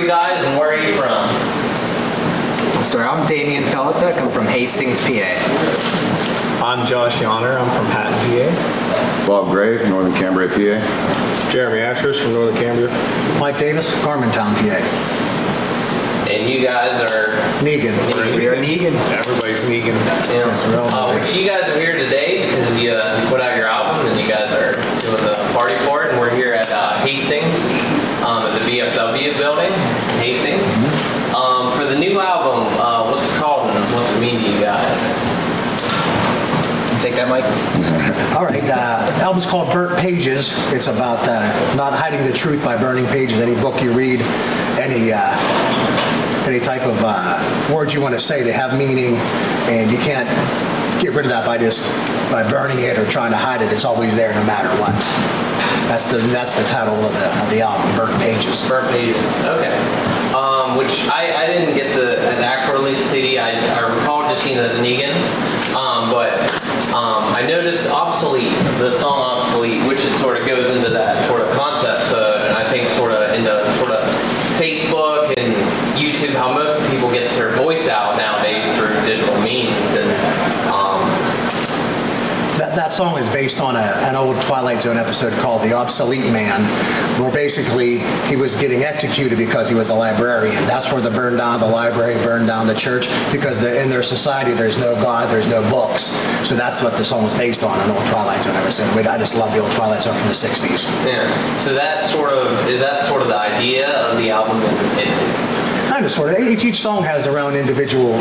you guys and where are you from? Sorry, I'm Damian Felitek. I'm from Hastings, PA. I'm Josh Yonner. I'm from Patton, PA. Bob Gray, Northern Cambria, PA. Jeremy Ashers from Northern Cambria. Mike Davis, Garmentown, PA. And you guys are Negan. We are Negan. Everybody's Negan. Yeah. Yes, we're all Which you guys are here today because you put out your album and you guys are doing the party for it. And we're here at Hastings, at the VFW building, Hastings. For the new album, what's it called and what's it mean to you guys? Take that, Mike. All right, album's called Burnt Pages. It's about not hiding the truth by burning pages. Any book you read, any type of words you want to say, they have meaning, and you can't get rid of that by burning it or trying to hide it. It's always there no matter what. That's the title of the album, Burnt Pages. Burnt Pages, okay. Which I didn't get the actual release CD. I recall just seeing the Negan, but I noticed Obsolete, the song Obsolete, which it sort of goes into that sort of concept. And I think sort of into sort of Facebook and YouTube, how most people get their voice out nowadays through digital means. And That song is based on an old Twilight Zone episode called The Obsolete Man, where basically he was getting executed because he was a librarian. That's where they burned down the library, burned down the church, because in their society there's no God, there's no books. So that's what the song was based on, an old Twilight Zone episode. I just love the old Twilight Zone from the 60s. yeah, so is that sort of the idea of the album? Kind of, sort of. Each song has their own individual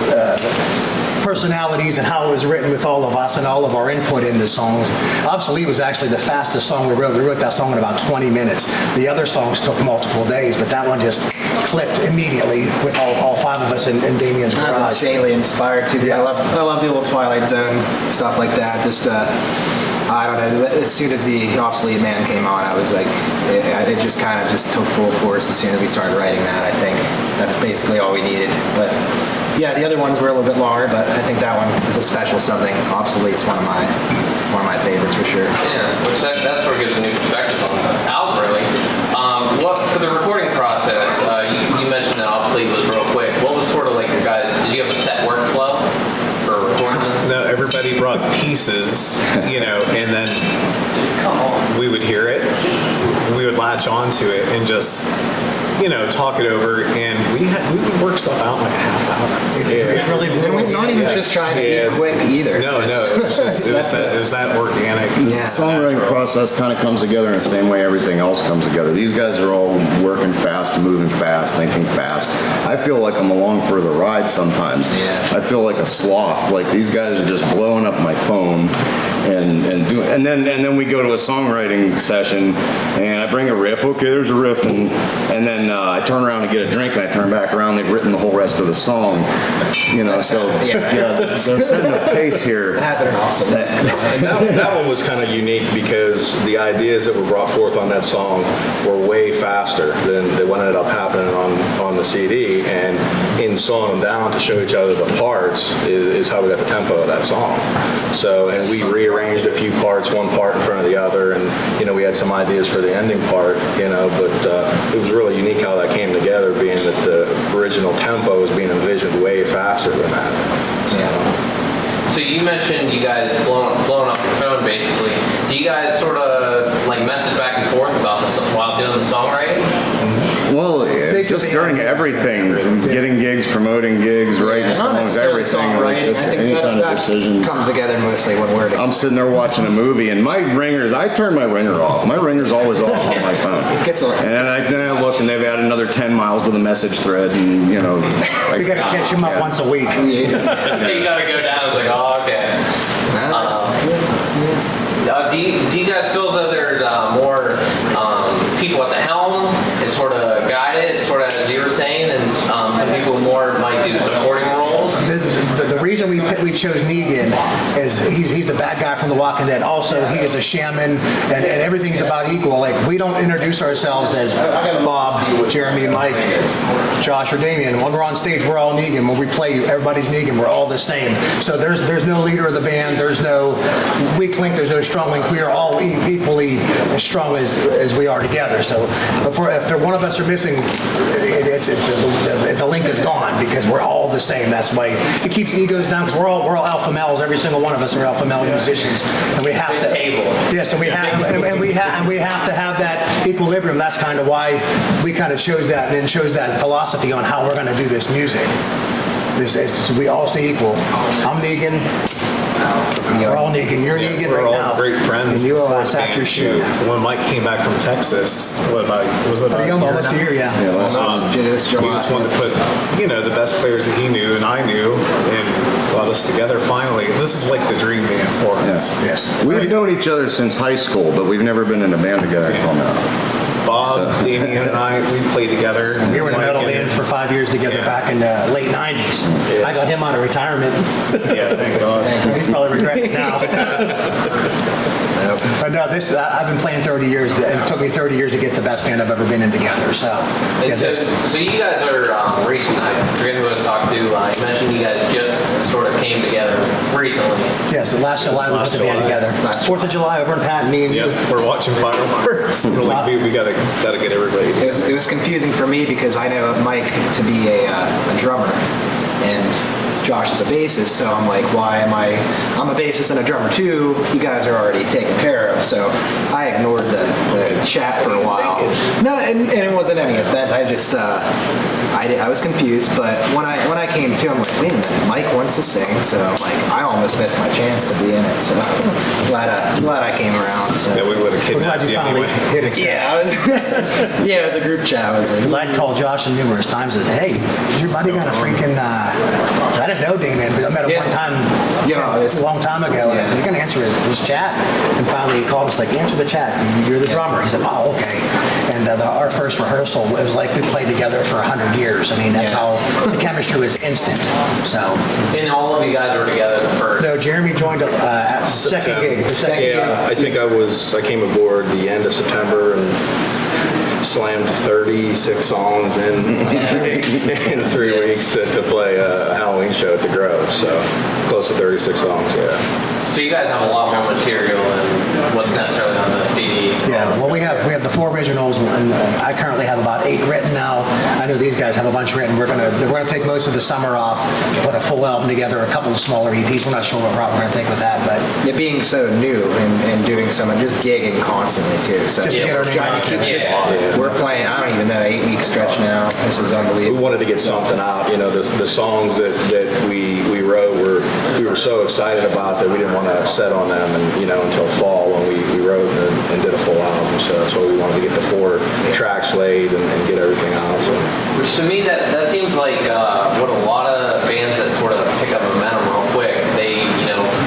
personalities and how it was written with all of us and all of our input in the songs. Obsolete was actually the fastest song we wrote. We wrote that song in about 20 minutes. The other songs took multiple days, but that one just clicked immediately with all five of us in Damien's garage. I was insanely inspired too. Yeah. I love the old Twilight Zone stuff like that. Just I don't know. As soon as the Obsolete Man came on, I was like, it just kind of just took full force as soon as we started writing that. I think that's basically all we needed. But yeah, the other ones were a little bit longer, but I think that one is a special something. Obsolete's one of my favorites for sure. Yeah, which that sort of gives a new perspective on the album, really. What for the recording process? You mentioned that Obsolete was real quick. What was sort of like your guys? Did you have a set workflow for recording? No, everybody brought pieces, and then we would hear it. We would latch onto it and just, talk it over, and we would work stuff out in like a half hour. It really And we're not even just trying to be quick either. No, it was that organic. Yeah. Songwriting process kind of comes together in the same way everything else comes together. These guys are all working fast, moving fast, thinking fast. I feel like I'm along for the ride sometimes. Yeah. I feel like a sloth. Like these guys are just blowing up my phone and then we go to a songwriting session and I bring a riff. Okay, there's a riff, and then I turn around to get a drink and I turn back around. They've written the whole rest of the song. So they're setting a pace here. That one was kind of unique because the ideas that were brought forth on that song were way faster than what ended up happening on the CD. And in slowing them down to show each other the parts is how we got the tempo of that song. So, and we rearranged a few parts, one part in front of the other, and we had some ideas for the ending part, but it was really unique how that came together, being that the original tempo was being envisioned way faster than that. So you mentioned you guys blowing up your phone, basically. Do you guys sort of like message back and forth about this while doing the songwriting? Well, it's just during everything, getting gigs, promoting gigs, writing songs, everything. I think any kind of that decisions. comes together mostly when we're together. I'm sitting there watching a movie, and I turn my ringer off. My ringer's always off on my phone. And then I look, and they've added another 10 miles to the message thread, and we got to catch him up once a week. You got to go down. It's like, oh, okay. Do you guys feel as though there's more people at the helm and sort of guide it, sort of as you were saying, and some people more might do supporting roles? The reason we chose Negan is he's the bad guy from The Walking Dead. Also, he is a shaman, and everything's about equal. Like, we don't introduce ourselves as Bob, Jeremy, Mike. Josh or Damien. When we're on stage, we're all Negan. When we play, everybody's Negan. We're all the same. So there's no leader of the band. There's no weak link. There's no strong link. We are all equally as strong as we are together. So if one of us are missing, the link is gone because we're all the same. That's why it keeps egos down because we're all alpha males. Every single one of us are alpha male musicians, and we have to. Yes, and we have to have that equilibrium. That's kind of why we kind of chose that and then chose that philosophy on how we're going to do this music. We all stay equal. I'm Negan. We're all Negan. You're Negan we're right all now. great friends. And you owe before us the after band, shoot. too. When Mike came back from Texas, was it about Almost a year, yeah. This he July. just wanted to put, the best players that he knew and I knew, and brought us together finally. This is like the dream band for us. Yes. We've known each other since high school, but we've never been in a band together until now. Bob, Damien, and I, we played together. We were in a Mike metal and- band for 5 years together back in the late 90s. Yeah. I got him out of retirement. Yeah, thank God. He's probably regretting it now. But no, I've been playing 30 years, and it took me 30 years to get the best band I've ever been in together. So, And yeah, so you guys are recent. I forget who I was talking to. You mentioned you guys just sort of came together recently. so last July we put last the band July. together. 4th of July over in Patton, me and you. Yeah, we're watching fireworks. We're like, dude, we gotta get everybody. It was confusing for me because I know Mike to be a drummer, and Josh is a bassist, so I'm like, why am I'm a bassist and a drummer too, you guys are already taken care of, so I ignored the chat for a while. No, and it wasn't any offense, I just, I was confused, but when I came to, I'm like, wait a minute, Mike wants to sing, so like, I almost missed my chance to be in it, so glad I came around. So. Yeah, we would have We're glad kidnapped you you finally anyway. hit accept. Yeah, I was. Yeah, the group chat was like. Because I'd called Josh numerous times and hey, is your buddy got a freaking, I didn't know Damien, but I met him Yeah. one time, Yeah, a long time ago, and I said, you're going to answer his chat? And finally he called us like, answer the chat, you're the drummer. He said, oh, okay. And our first rehearsal, it was like we played together for 100 years. I mean, that's how the chemistry was instant. So, And all of you guys were together the first. no, Jeremy joined at the second gig. The second gig. Yeah, I think I came aboard the end of September and slammed 36 songs in 3 weeks to play a Halloween show at the Grove. So close to 36 songs, yeah. So you guys have a lot more material than what's necessarily on the CD. Yeah, well, we have the 4 originals, and I currently have about 8 written now. I know these guys have a bunch written. We're gonna take most of the summer off to put a full album together, a couple of smaller EPs. We're not sure what route we're gonna take with that, but It being so new and doing so much, just gigging constantly too. So Just to get our name trying out to keep there. this- We're playing. I don't even know 8-week stretch now. This is We unbelievable. wanted to get something out. The songs that we wrote we were so excited about that we didn't want to set on them until fall when we wrote and did a full album. So that's why we wanted to get the 4 tracks laid and get everything out. So. Which to me, that seems like what a lot of bands that sort of pick up momentum real quick. They,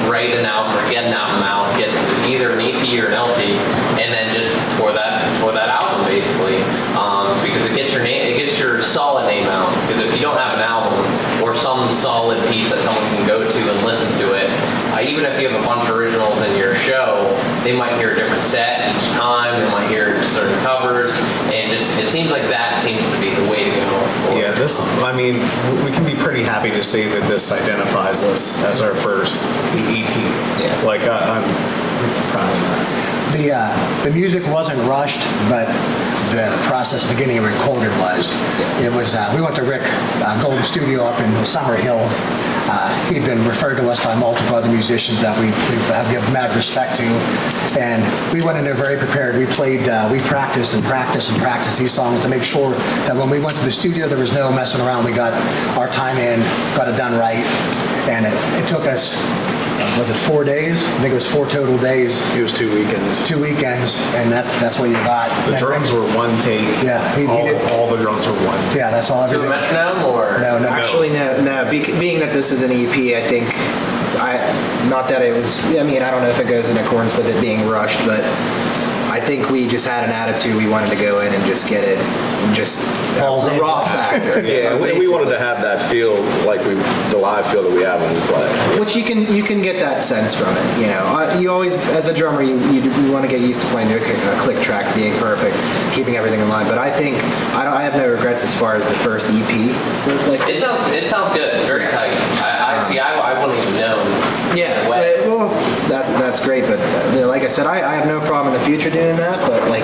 write an album or get an album out, gets either an EP or an LP, and then just tore that album basically, because it gets your name, it gets your solid name out. Because if you don't have an album or some solid piece that someone can go to and listen to it, even if you have a bunch of originals in your show, they might hear a different set each time. They might hear certain covers, and just it seems like that seems to be the way to go. Yeah, we can be pretty happy to say that this identifies us as our first EP. Yeah. Like, I'm proud of that. the music wasn't rushed, but the process of getting it recorded was. It was. We went to Rick Golden's studio up in Summer Hill. He'd been referred to us by multiple other musicians that we have mad respect to, and we went in there very prepared. We played, we practiced and practiced and practiced these songs to make sure that when we went to the studio, there was no messing around. We got our time in, got it done right, and it took us. Was it 4 days? I think it was 4 total days. It was 2 weekends. 2 weekends, and that's what you got. The drums were one take. Yeah, he did. All the drums were one take. Yeah, that's all. To a Everything. metronome or No. Actually, no. Being that this is an EP, I think, not that it was. I mean, I don't know if it goes in accordance with it being rushed, but I I think we just had an attitude. We wanted to go in and just get it, just Balls in. raw factor. Yeah, we wanted to have that feel like the live feel that we have when we play. Which you can get that sense from it. You always, as a drummer, you want to get used to playing to a click track, being perfect, keeping everything in line. But I think I have no regrets as far as the first EP. Like It sounds good. Very tight. I wouldn't even know. yeah, Way. well, that's great. But like I said, I have no problem in the future doing that. But like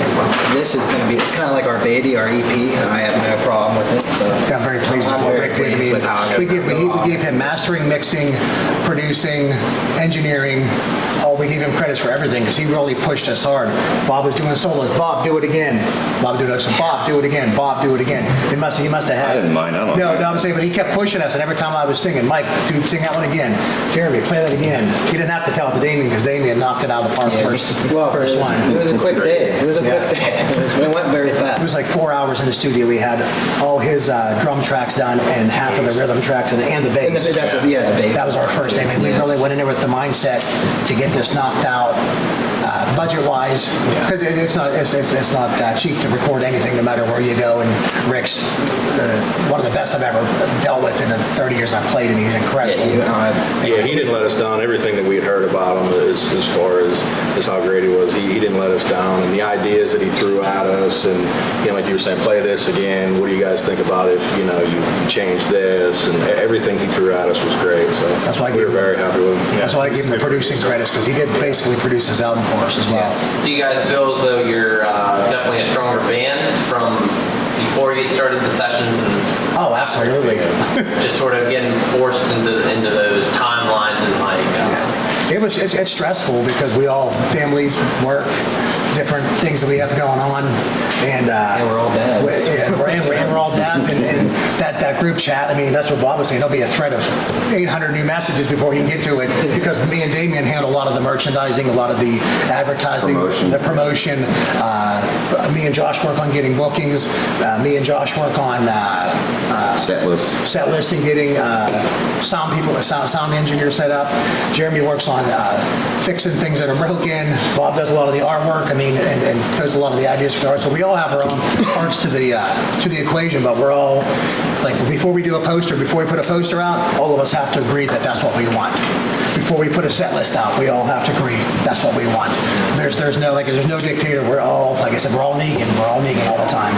this is gonna be, it's kind of like our baby, our EP. And I have no problem with it. So I'm very pleased with I'm what very Rick did. pleased with how I'm We gonna gave him mastering, mixing, producing, engineering. We gave him credits for everything because he really pushed us hard. Bob was doing solos. Bob, do it again. Bob doing this. Bob, do it again. Bob, do it again. He must have had. I didn't mind. I don't No, mind. I'm saying, but he kept pushing us, and every time I was singing, Mike, dude, sing that one again. Jeremy, play that again. He didn't have to tell it to Damien because Damien knocked it out of the park first it was one. a quick day. It was a Yeah. quick day. It went very fast. It was like 4 hours in the studio. We had all his drum tracks done and half of the rhythm tracks and the And bass. the bass. That was our first day. I mean, we really went in there with the mindset to get this knocked out, budget-wise, because it's not cheap to record anything, no matter where you go. And Rick's one of the best I've ever dealt with in the 30 years I've played, and he's incredible. Yeah, he didn't let us down. Everything that we had heard about him as far as how great he was, he didn't let us down. And the ideas that he threw at us, and like you were saying, play this again. What do you guys think about if you change this? And everything he threw at us was great. So That's why I we give were him- very happy with him. That's why I give him the producing credits, because he did basically produce his album for us as well. Do you guys feel as though you're definitely a stronger band from before you started the sessions and Oh, absolutely. just sort of getting forced into those timelines and It's stressful because we all, families, work, different things that we have going on, and we're all dads. We're all dads, and that group chat. I mean, that's what Bob was saying. There'll be a thread of 800 new messages before you can get to it, because me and Damien handle a lot of the merchandising, a lot of the advertising, the promotion. Me and Josh work on getting bookings. Me and Josh work on Set list. and getting sound engineer set up. Jeremy works on fixing things that are broken. Bob does a lot of the artwork. I mean, and throws a lot of the ideas for the art. So we all have our own parts to the equation, but we're all like, before we do a poster, before we put a poster out, all of us have to agree that that's what we want. Before we put a set list out, we all have to agree that's what we want. There's no dictator. We're all, like I said, we're all Negan. We're all Negan all the time.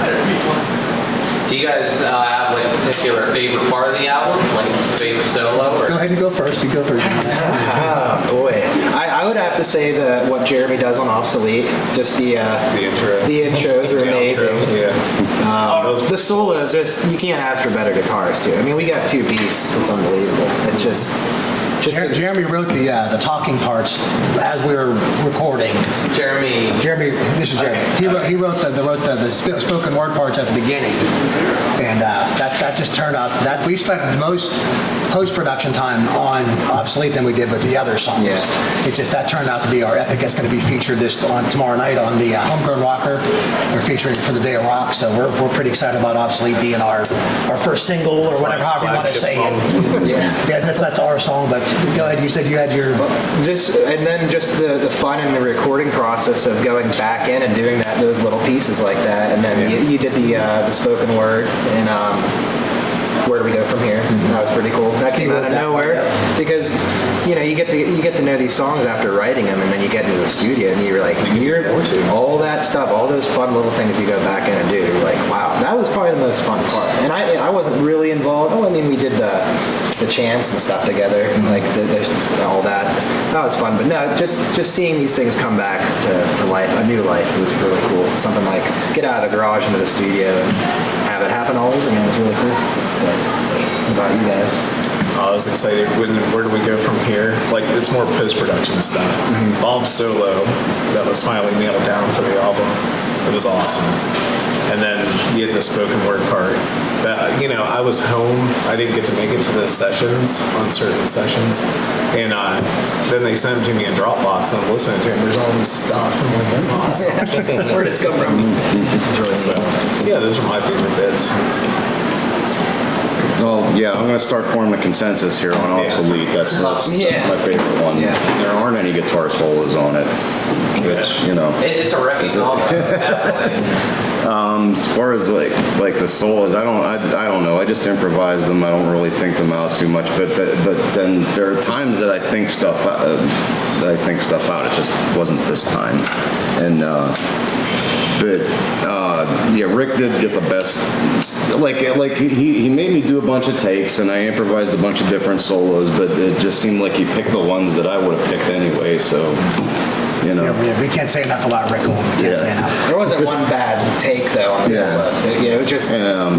do you guys have like a particular favorite part of the album, like favorite solo? Or? Go ahead and go first. You go first. Boy, I would have to say what Jeremy does on Obsolete. Just the intro. The intros are The amazing. outro, yeah. The solos, you can't ask for better guitars too. I mean, we got two beasts. It's unbelievable. It's just Jeremy wrote the talking parts as we were recording. Jeremy, This is Jeremy. Okay. He wrote the spoken word parts at the beginning, and that just turned out that we spent most post-production time on Obsolete than we did with the other songs. Yeah. It just that turned out to be our epic. It's going to be featured on tomorrow night on the Homegrown Rocker. We're featuring for the Day of Rock, so we're pretty excited about Obsolete being our first single or whatever, however you want to say it. Yeah, that's our song. But go ahead. You said you had your. Just the fun in the recording process of going back in and doing those little pieces like that, and then you did the spoken word and where do we go from here? That was pretty cool. That came out of nowhere because you get to know these songs after writing them, and then you get into the studio and you're like, all that stuff, all those fun little things you go back in and do. You're like, wow, that was probably the most fun part. And I wasn't really involved. Oh, I mean, we did the chants and stuff together, and like there's all that. That was fun. But no, just seeing these things come back to life, a new life, it was really cool. Something like get out of the garage into the studio and have it happen all over again. It's really cool. But what about you guys? I was excited. Where do we go from here? Like, it's more post-production stuff. Bob's solo that was finally nailed down for the album. It was awesome. And then you had the spoken word part. But, I was home. I didn't get to make it to the sessions, on certain sessions. And then they sent them to me in Dropbox, and I'm listening to them. There's all this stuff. I'm like, that's awesome. Where did this come from? It's really So, yeah, those are my favorite bits. Well, Yeah, I'm gonna start forming a consensus here on obsolete. That's Yeah. my favorite one. Yeah. There aren't any guitar solos on it, which It's a riffy song. Definitely. as far as like the solos, I don't know. I just improvise them. I don't really think them out too much. But then there are times that I think stuff out. It just wasn't this time, and. Rick did get the best. Like he made me do a bunch of takes, and I improvised a bunch of different solos. But it just seemed like he picked the ones that I would have picked anyway. So, We can't say enough about Rick Owen. We can't say enough. There wasn't one bad take though on the solo. So, it was just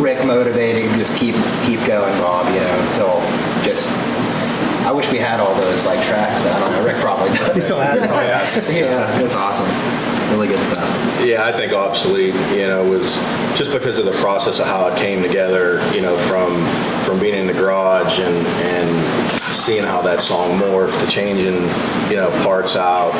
Rick motivating, just keep going, Bob. Until just. I wish we had all those tracks. I don't know. Rick probably does. He still has it. Yeah, it's awesome. Really good stuff. Yeah, I think Obsolete, was just because of the process of how it came together, from being in the garage and seeing how that song morphed, to changing, parts out,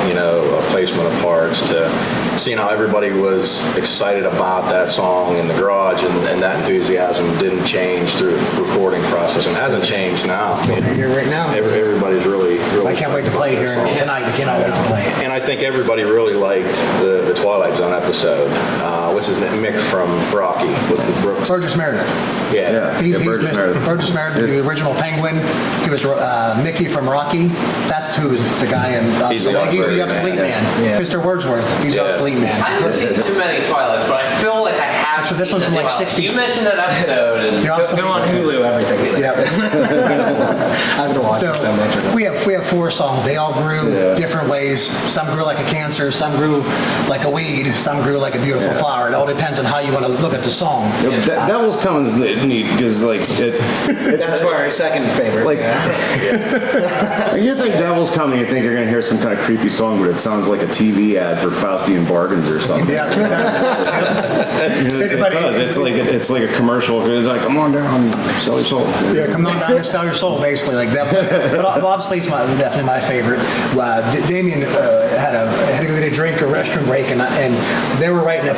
placement of parts, to seeing how everybody was excited about that song in the garage, and that enthusiasm didn't change through the recording process, and hasn't changed now. Here right now. Everybody's really I can't wait to play it here tonight. I cannot wait to play it. And I think everybody really liked the Twilight Zone episode. What's his name? Mick from Rocky. What's it? Brooks? Burgess Meredith. Yeah. He's Burgess Meredith. Burgess Meredith, the original Penguin. He was Mickey from Rocky. That's who is the guy in He's the He's the obsolete obsolete man. man. Mr. Wordsworth. He's the obsolete man. I haven't seen too many Twilights, but I feel like I have So this seen one's from the like Twilight. 60s. You mentioned that episode, and The obsolete Go on man. Hulu, everything's there. Yeah. I've been watching so much of it. we have 4 songs. They all grew different ways. Some grew like a cancer. Some grew like a weed. Some grew like a beautiful flower. It all depends on how you want to look at the song. Devil's Coming's neat because That's our second favorite. You think Devil's Coming, you think you're gonna hear some kind of creepy song, but it sounds like a TV ad for Faustian bargains or something. Yeah. It does. It's like a commercial. It's like, come on down, sell your soul. Yeah, come on down and sell your soul, basically. Like that. But obviously, it's definitely my favorite. Damien had to go get a drink or restroom break, and they were writing the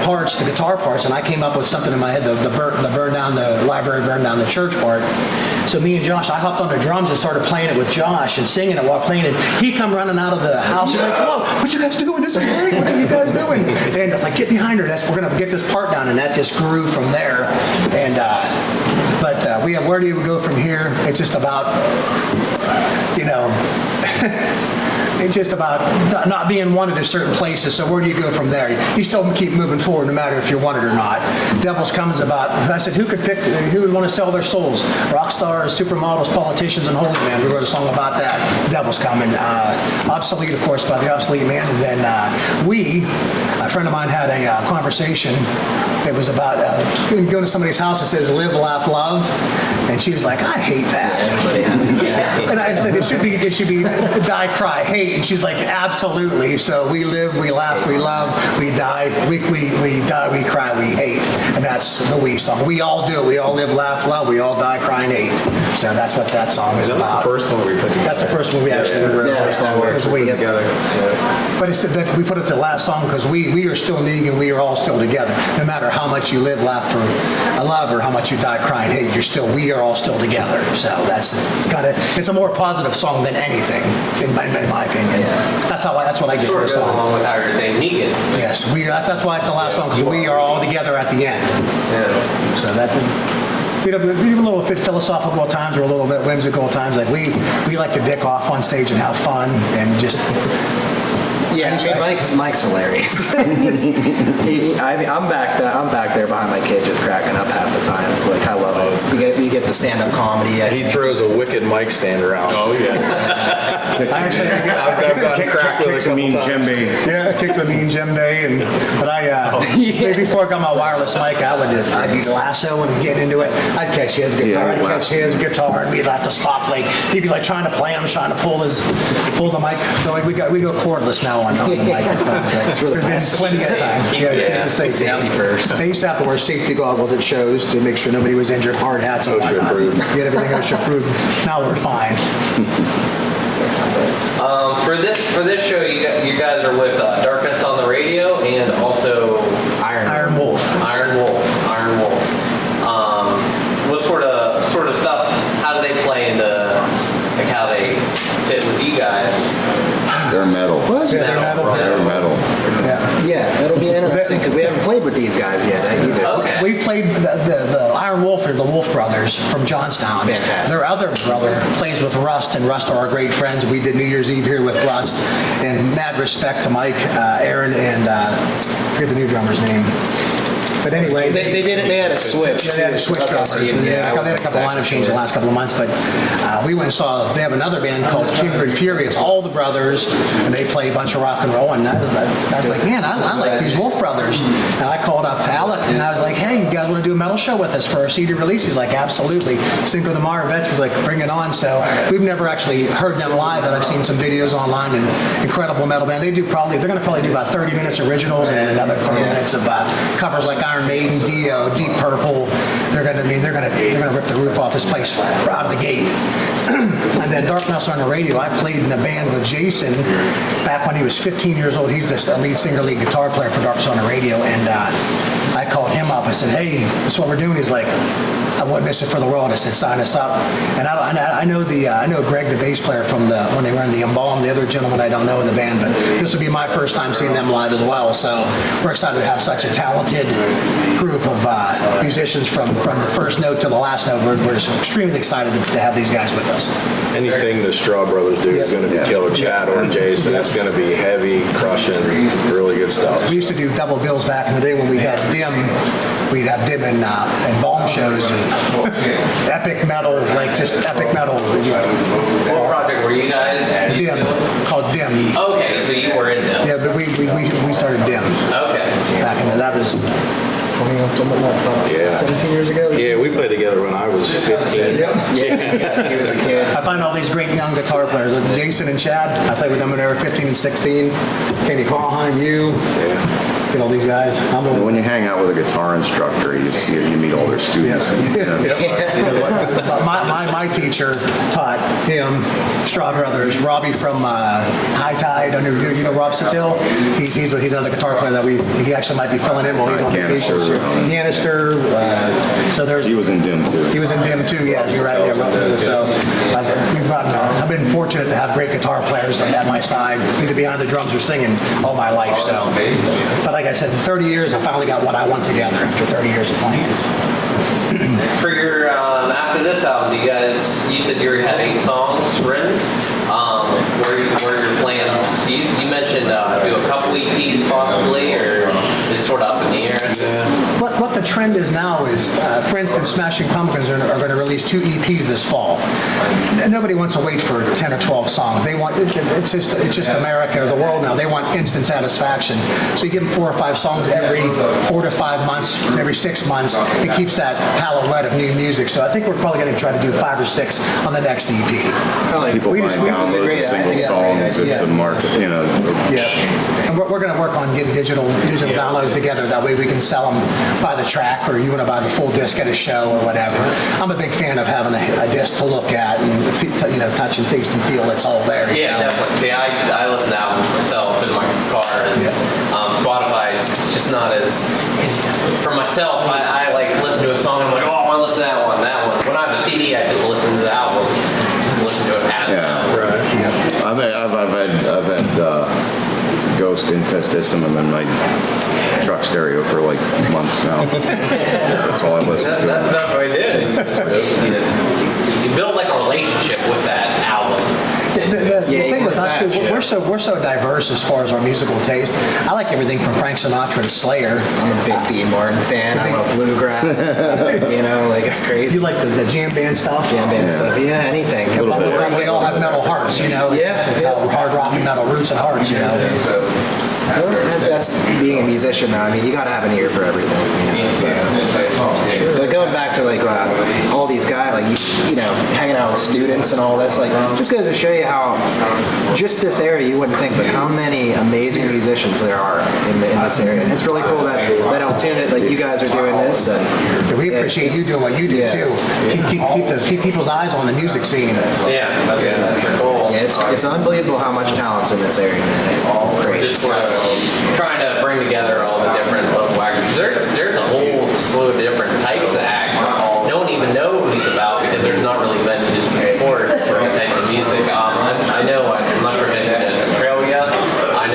guitar parts, and I came up with something in my head, the burn down the library, burn down the church part. So me and Josh, I hopped on the drums and started playing it with Josh and singing it while playing it. He come running out of the house. He's like, "Whoa, what you guys doing? This is great. What are you guys doing?" And it's like, "Get behind her. We're gonna get this part down." And that just grew from there. And we have where do you go from here? It's just about, It's just about not being wanted at certain places. So where do you go from there? You still keep moving forward no matter if you're wanted or not. Devil's Coming's about, I said, who would want to sell their souls? Rock stars, supermodels, politicians, and holy men. We wrote a song about that. Devil's Coming. Obsolete, of course, by the Obsolete Man. And then a friend of mine had a conversation. It was about going to somebody's house that says live, laugh, love. And she was like, I hate that. And I said, it should be die, cry, hate. And she's like, absolutely. So we live, we laugh, we love, we die, we die, we cry, we hate. And that's the We song. We all do. We all live, laugh, love. We all die, cry, and hate. So that's what that song is That was about. the first one we put together. That's the first one we actually wrote. Was We. Together. Yeah. But we put it the last song because we are still Negan. We are all still together. No matter how much you live, laugh, or love, or how much you die, cry, and hate, we are all still together. So it's a more positive song than anything, in my opinion. Yeah. That's what I get sort from of the goes song. along with how you're saying Negan. Yes, that's why it's the last song, because we are all together at the end. Yeah. So we're a little bit philosophical at times, or a little bit whimsical at times. Like we like to dick off on stage and have fun and just. Yeah, Mike's hilarious. I'm back there behind my kid, just cracking up half the time. Like I love it. You get the stand-up comedy. He throws a wicked mic stand around. Oh yeah. I've gotten cracked with a mean couple times. djembe. Yeah, I kicked a mean djembe, before I got my wireless mic, I'd be lasso and getting into it. I'd catch his guitar, I'd catch his guitar, and we'd have to stop. He'd be trying to play him, trying to pull the mic. So we go cordless now on the microphone. That's really There's been plenty of times. Safety first. They used to have to wear safety goggles at shows to make sure nobody was injured. Hard hats and OSHA whatnot. approved. Get everything OSHA approved. Now we're fine. For this show, you guys are with Darkness on the Radio and also Iron Wolf. Iron Wolf. What sort of stuff They're metal. Yeah, it'll be interesting because we haven't played with these guys yet either. Okay. We've played the Iron Wolf or the Wolf Brothers from Johnstown. Fantastic. Their other brother plays with Rust, and Rust are our great friends. We did New Year's Eve here with Rust, and mad respect to Mike, Aaron, and I forget the new drummer's name. But anyway, They did it. They had a switch. Yeah, they had a switch Okay, drummers. so They had a couple lineup changes in the last couple of months, but we went and saw, they have another band called Kindred Fury. It's all the brothers, and they play a bunch of rock and roll, and I was like, man, I like these Wolf Brothers. And I called up Alec, and I was like, hey, you guys want to do a metal show with us for our CD release? He's like, absolutely. Cinco de Mayo Vets, he's like, bring it on. So we've never actually heard them live, but I've seen some videos online, and incredible metal band. They're going to probably do about 30 minutes originals and then another 30 minutes of covers like Iron Maiden, Dio, Deep Purple. They're gonna rip the roof off this place out of the gate. And then Dark Mouse on the Radio. I played in a band with Jason back when he was 15 years old. He's the lead singer, lead guitar player for Dark Mouse on the Radio. And I called him up. I said, "Hey, this is what we're doing." He's like, "I wouldn't miss it for the world." I said, "Sign us up." And I know Greg, the bass player from when they were in the Embalm. The other gentleman I don't know in the band, but this would be my first time seeing them live as well. So we're excited to have such a talented group of musicians from the first note to the last note. We're just extremely excited to have these guys with us. Anything the Straw Brothers do is going to be killer. Chad or Jason, that's going to be heavy, crushing, really good stuff. We used to do double bills back in the day when we had Dim. We'd have Dim in Balm shows and epic metal, like just epic metal. What project were you guys? Dim, called Dim. Okay, so you were in them. Yeah, but we started Dim Okay. back in that was 17 years ago. Yeah, we played together when I was 15. Yeah, he was a kid. I find all these great young guitar players, like Jason and Chad. I played with them when they were 15 and 16. Kenny Carlheim, you. Get all these guys. When you hang out with a guitar instructor, you meet all their students. My teacher taught him, Straw Brothers, Robbie from High Tide. You know Rob Satil? He's another guitar player that he actually might be filling in while he's on vacation. Canister. So there's. He was in Dim too. He was in Dim too. Yeah, you're right. Yeah, so I've been fortunate to have great guitar players at my side, either behind the drums or singing all my life. So, but like I said, in 30 years, I finally got what I want together after 30 years of playing. For your after this album, you said you had 8 songs written. What are your plans? You mentioned do a couple EPs possibly, or is sort of up in the air? What the trend is now is, for instance, Smashing Pumpkins are going to release 2 EPs this fall. Nobody wants to wait for 10 or 12 songs. They want it's just America or the world now. They want instant satisfaction. So you give them 4 or 5 songs every 4 to 5 months, every 6 months. It keeps that palette wet of new music. So I think we're probably going to try to do 5 or 6 on the next EP. People buying downloads of single songs. It's a market, Yeah. And we're going to work on getting digital downloads together. That way we can sell them by the track, or you want to buy the full disc at a show or whatever. I'm a big fan of having a disc to look at and touch and taste and feel. It's all there. Yeah, definitely. See, I listen to albums myself in my car. And, Spotify is just not as. For myself, I like listen to a song. I'm like, oh, I want to listen to that one. When I have a CD, I just listen to the album. Just listen to it as an album. Right. Yep. I've had Ghost Infestissimum in my truck stereo for like months now. That's all I listen to. That's the best way to do it. You build like a relationship with that album. The thing with us too, we're so diverse as far as our musical taste. I like everything from Frank Sinatra to Slayer. I'm a big Dean Martin fan. I love bluegrass. It's crazy. You like the jam band stuff? Jam band stuff. Yeah, anything. We all have metal hearts, It's our hard rock and metal roots and hearts, That's being a musician now. I mean, you got to have an ear for everything. But going back to all these guys, hanging out with students and all this, just goes to show you how just this area you wouldn't think, but how many amazing musicians there are in this area. And it's really cool that Altoona, you guys are doing this. And we appreciate you doing what you do too. Keep people's eyes on the music scene. Yeah, that's cool. Yeah, it's unbelievable how much talent's in this area, man. It's all crazy. Just trying to bring together all the different local acts. There's a whole slew of different types of acts that no one even knows about because there's not really venues to support certain types of music. I know, I'm not sure if anyone knows Australia. I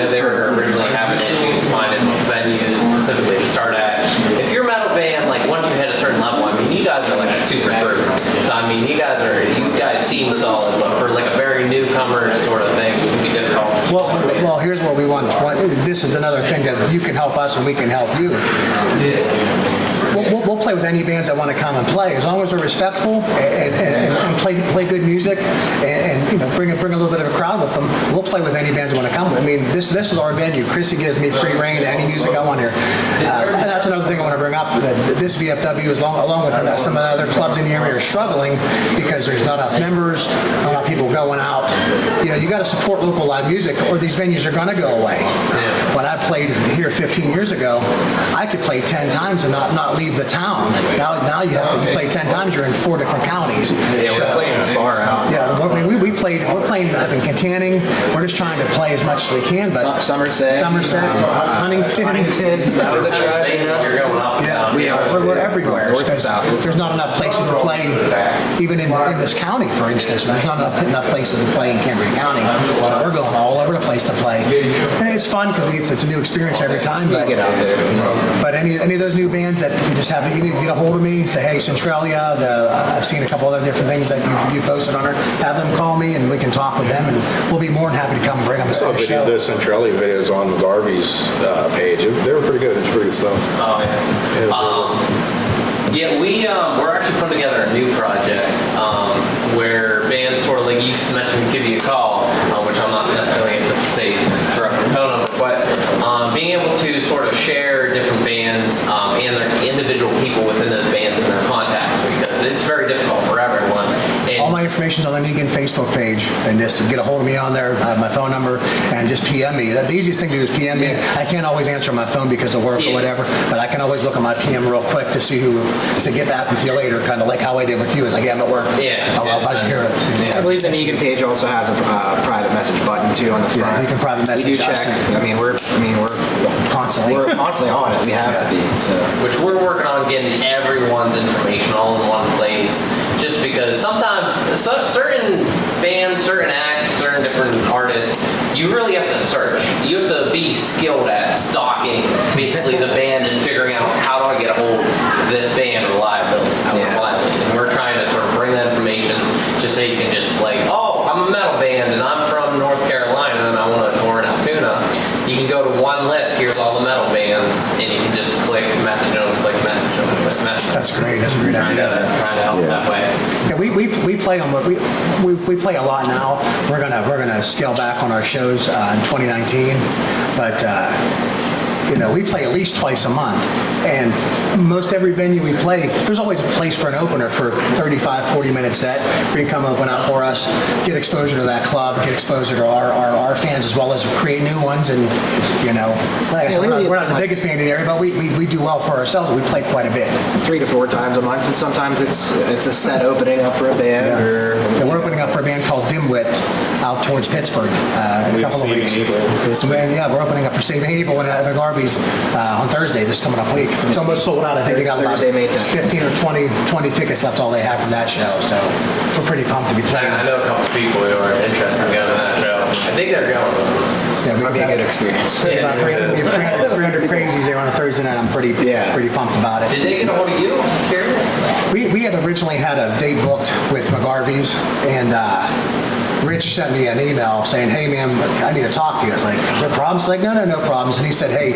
I mean, you guys seem solid, but for like a very newcomer sort of thing, it would be difficult. Well, here's what we want. This is another thing that you can help us and we can help you. We'll play with any bands that want to come and play, as long as they're respectful and play good music and you know bring a little bit of a crowd with them. We'll play with any bands that want to come. I mean, this is our venue. Chrissy gives me free reign to any music I want here, and that's another thing I want to bring up. That this VFW, along with some of the other clubs in the area, are struggling because there's not enough members, not enough people going out. You know, you got to support local live music, or these venues are going to go away. When I played here 15 years ago, I could play 10 times and not leave the town. Now you have to play 10 times. You're in 4 different counties. Yeah, we're playing far out. Yeah, we're playing up in Contanning. We're just trying to play as much as we can. But Somerset, Huntington. That was a drive. You're going up. Yeah, we're everywhere because there's not enough places to play, even in this county, for instance. There's not enough places to play in Cambria County, so we're going all over the place to play. And it's fun because it's a new experience every time. But Get out there. But any of those new bands that you just have, you need to get a hold of me. Say, hey, Centralia. I've seen a couple other different things that you posted on her. Have them call me and we can talk with them, and we'll be more than happy to come and bring them to the show. The Centralia videos on McGarvey's page. They were pretty good. It's pretty good stuff. Oh, yeah. We're actually putting together a new project where bands sort of like you just mentioned give you a call, which I'm not necessarily able to say through your phone number, but being able to sort of share different bands and their individual people within those bands and their contacts, because it's very difficult for everyone. And all my information's on the Negan Facebook page, and just to get a hold of me on there, my phone number, and just PM me. The easiest thing to do is PM me. I can't always answer my phone because of work or whatever, but I can always look at my PM real quick to see who, to get back with you later, kind of like how I did with you. Is like, yeah, I'm at work. I'll hear it. I believe the Negan page also has a private message button too on the front. Yeah, you can private message We do us. check. I mean, we're Constantly. We're constantly on it. We have to be. So. which we're working on getting everyone's information all in one place, just because sometimes certain bands, certain acts, certain different artists, you really have to search. You have to be skilled at stalking basically the band and figuring out how do I get a hold of this band reliably. And we're trying to sort of bring that information just so you can just like, oh, I'm a metal band and I'm from North Carolina and I want to tour in Altoona. You can go to one list, here's all the metal bands, and you can just click message them, click message them, click message them. That's great. That's a great idea. Trying to help that way. Yeah, we play on we play a lot now. We're gonna scale back on our shows in 2019, but you know, we play at least twice a month, and most every venue we play, there's always a place for an opener for 35, 40-minute set. You can come open up for us, get exposure to that club, get exposure to our fans, as well as create new ones. And you know, like I said, we're not the biggest band in the area, but we do well for ourselves. We play quite a bit. 3 to 4 times a month, and sometimes it's a set opening up for a band. Yeah, we're opening up for a band called Dimwit out towards Pittsburgh in a couple of weeks. Yeah, we're opening up for Saving Abel and McGarvey's on Thursday, this coming up week. It's almost sold out. I think they got about 15 or 20 tickets left, all they have for that show. So we're pretty pumped to be playing. I know a couple people who are interested in going to that show. I think they're going. Yeah, it'll be a good experience. About 300 crazies there on a Thursday night. I'm pretty pumped about it. Did they get a hold of you? I'm curious. We had originally had a date booked with McGarvey's, and Rich sent me an email saying, hey man, I need to talk to you. I was like, is there problems? He's like, no problems. And he said, hey,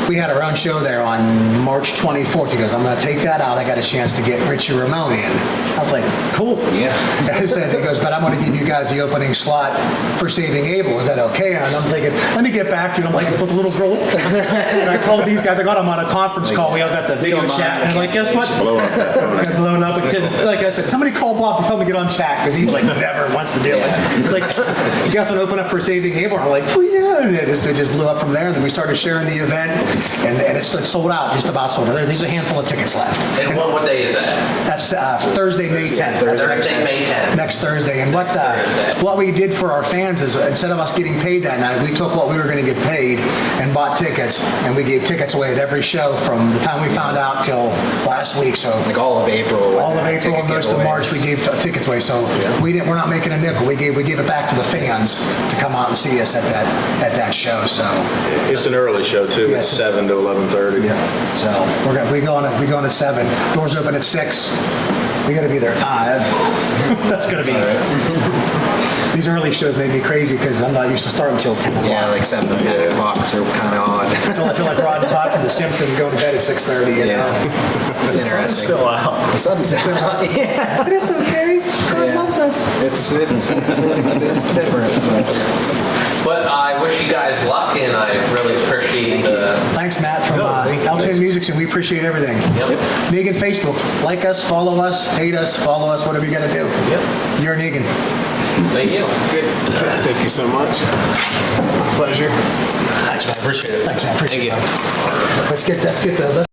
we had our own show there on March 24th. He goes, I'm going to take that out. I got a chance to get Richie Ramone in. I was like, cool. Yeah. He goes, but I'm going to give you guys the opening slot for Saving Abel. Is that okay? And I'm thinking, let me get back to you. And I'm like, with a little girl. And I called these guys. I got them on a conference call. We all got the video chat. And I'm like, guess what? Blow up that phone. I got blown up. Like I said, somebody call Bob to tell me to get on chat, because he's like, never wants to do it. It's like, you guys want to open up for Saving Abel? I'm like, well, yeah. And it just blew up from there. And then we started sharing the event, and it's sold out, just about sold out. There's a handful of tickets left. And what day is that? That's Thursday, May 10th. Thursday, May 10th. Next Thursday. And what we did for our fans is, instead of us getting paid that night, we took what we were going to get paid and bought tickets, and we gave tickets away at every show from the time we found out till last week. So Like all of April. all of April and most of March, we gave tickets away. So we're not making a nickel. We gave it back to the fans to come out and see us at that show. So It's an early show too. Yes, It's 7 to 11:30. yeah. So we go on at 7. Doors open at 6. We got to be there at 5. That's going to be. These early shows made me crazy because I'm not used to starting until 10 o'clock. Yeah, like 7 to 10 o'clock, so kind of odd. I feel like Rod and Todd from The Simpsons going to bed at 6:30. You know? It's The sun's interesting. still out. The sun's still out. Yeah. But it's okay. God loves us. It's different. But I wish you guys luck, and I really appreciate the. Thanks, Matt, from thank you. Altoona Music, and we appreciate everything. Yep. Negan Facebook. Like us, follow us, hate us, follow us, whatever you got to do. Yep. You're Negan. Thank you. Thank you so much. Pleasure. Thanks, man. Appreciate it. Thanks, man. Appreciate Thank you. it. Let's get the.